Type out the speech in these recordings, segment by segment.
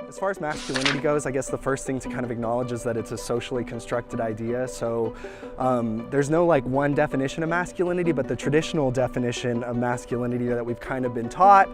As far as masculinity goes, I guess the first thing to kind of acknowledge is that it's a socially constructed idea. So there's no like one definition of masculinity, but the traditional definition of masculinity that we've kind of been taught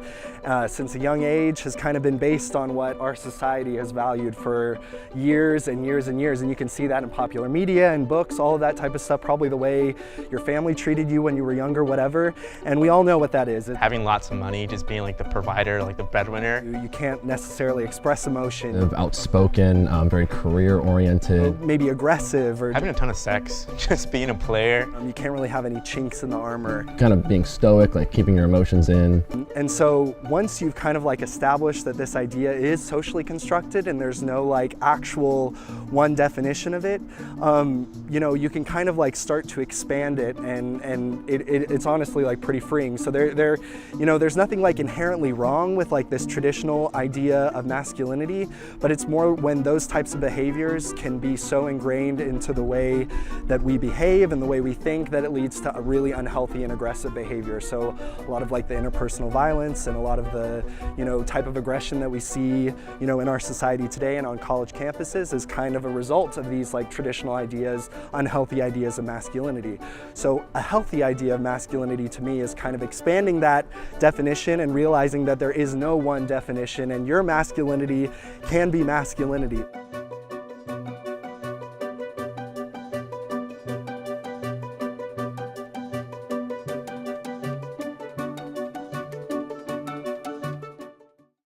since a young age has kind of been based on what our society has valued for years and years and years. And you can see that in popular media and books, all of that type of stuff, probably the way your family treated you when you were younger, whatever. And we all know what that is. Having lots of money, just being like the provider, like the breadwinner. You can't necessarily express emotion. Outspoken, very career-oriented. Maybe aggressive or having a ton of sex, just being a player. You can't really have any chinks in the armor. Kind of being stoic, like keeping your emotions in. And so once you've kind of like established that this idea is socially constructed and there's no like actual one definition of it, you know, you can kind of like start to expand it, and it's honestly like pretty freeing. So you know, there's nothing like inherently wrong with like this traditional idea of masculinity, but it's more when those types of behaviors can be so ingrained into the way that we behave and the way we think that it leads to a really unhealthy and aggressive behavior. So a lot of like the interpersonal violence and a lot of the, you know, type of aggression that we see, you know, in our society today and on college campuses is kind of a result of these like traditional ideas, unhealthy ideas of masculinity. So a healthy idea of masculinity to me is kind of expanding that definition and realizing that there is no one definition and your masculinity can be masculinity.